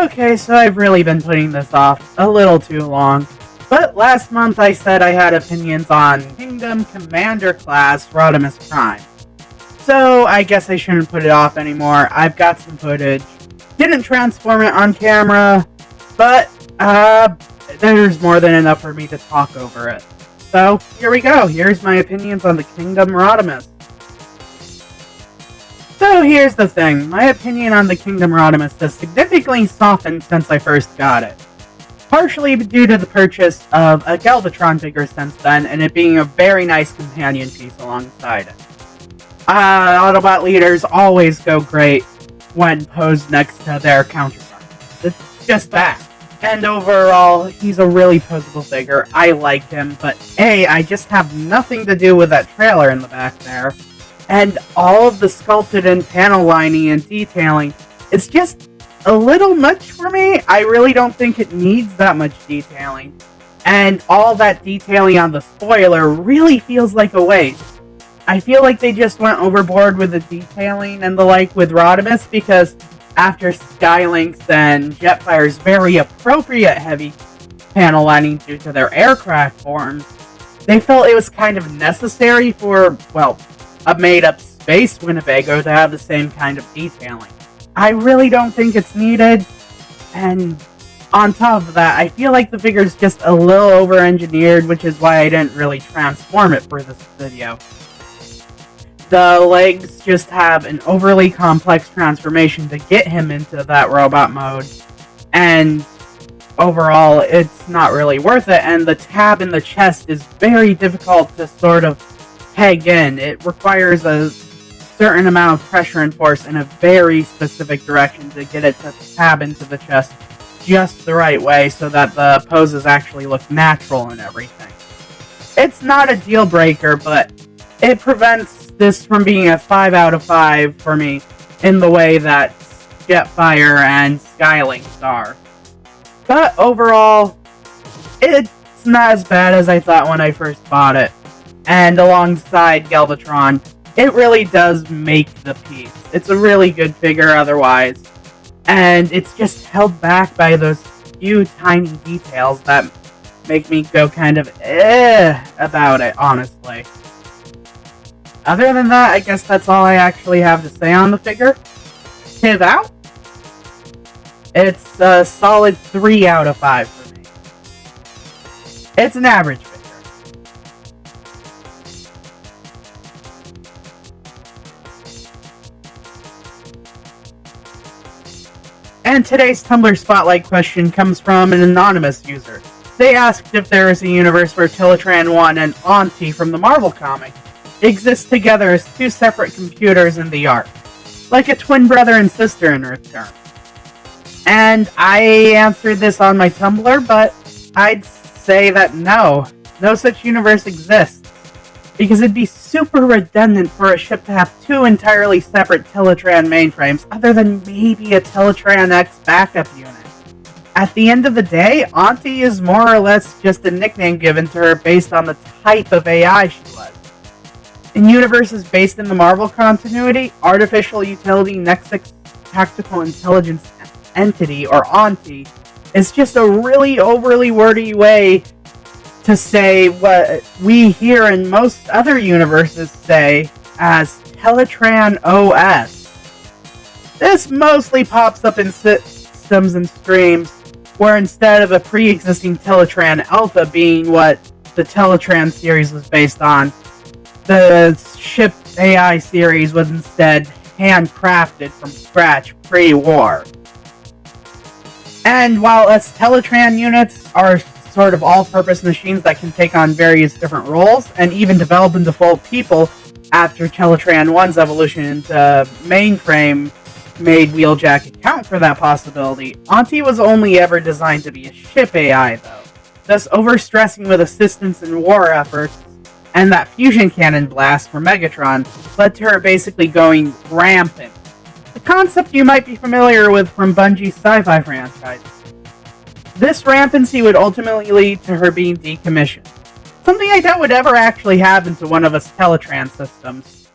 Okay, so I've really been putting this off a little too long. But last month I said I had opinions on Kingdom Commander class Rodimus Prime. So I guess I shouldn't put it off anymore. I've got some footage. Didn't transform it on camera, but there's more than enough for me to talk over it. So here we go. Here's my opinions on the Kingdom Rodimus. So here's the thing. My opinion on the Kingdom Rodimus has significantly softened since I first got it. Partially due to the purchase of a Galvatron figure since then, and it being a very nice companion piece alongside it. Autobot leaders always go great when posed next to their counterparts. It's just that. And overall, he's a really posable figure. I like him, but I just have nothing to do with that trailer in the back there. And all of the sculpted and panel lining and detailing, it's just a little much for me. I really don't think it needs that much detailing. And all that detailing on the spoiler really feels like a waste. I feel like they just went overboard with the detailing and the like with Rodimus, because after Skylink's and Jetfire's very appropriate heavy panel lining due to their aircraft forms, they felt it was kind of necessary for, well, a made-up space Winnebago to have the same kind of detailing. I really don't think it's needed, and on top of that, I feel like the figure's just a little over-engineered, which is why I didn't really transform it for this video. The legs just have an overly complex transformation to get him into that robot mode, and overall, it's not really worth it, and the tab in the chest is very difficult to sort of peg in. It requires a certain amount of pressure and force in a very specific direction to get it to tab into the chest just the right way so that the poses actually look natural and everything. It's not a deal breaker, but it prevents this from being a 5 out of 5 for me in the way that Jetfire and Skylink are. But overall, it's not as bad as I thought when I first bought it. And alongside Galvatron, it really does make the piece. It's a really good figure otherwise. And it's just held back by those few tiny details that make me go kind of about it, honestly. Other than that, I guess that's all I actually have to say on the figure. TIV out? It's a solid 3 out of 5 for me. It's an average figure. And today's Tumblr Spotlight question comes from an anonymous user. They asked if there is a universe where Teletran 1 and Auntie from the Marvel comic exist together as two separate computers in the Ark, like a twin brother and sister in Earth terms. And I answered this on my Tumblr, but I'd say that no such universe exists, because it'd be super redundant for a ship to have two entirely separate Teletran mainframes, other than maybe a Teletran X backup unit. At the end of the day, Auntie is more or less just a nickname given to her based on the type of AI she was. In universes based in the Marvel continuity, Artificial Utility Nexus Tactical Intelligence Entity, or Auntie, is just a really overly wordy way to say what we here in most other universes say as Teletran OS. This mostly pops up in systems and streams where instead of a pre-existing Teletran Alpha being what the Teletran series was based on, the ship AI series was instead handcrafted from scratch pre-war. And while us Teletran units are sort of all-purpose machines that can take on various different roles and even develop into full people after Teletran 1's evolution into mainframe made Wheeljack account for that possibility, Auntie was only ever designed to be a ship AI though, thus overstressing with assistance in war efforts, and that fusion cannon blast for Megatron led to her basically going rampant. A concept you might be familiar with from Bungie's sci-fi franchise. This rampancy would ultimately lead to her being decommissioned. Something I doubt would ever actually happen to one of us Teletran systems.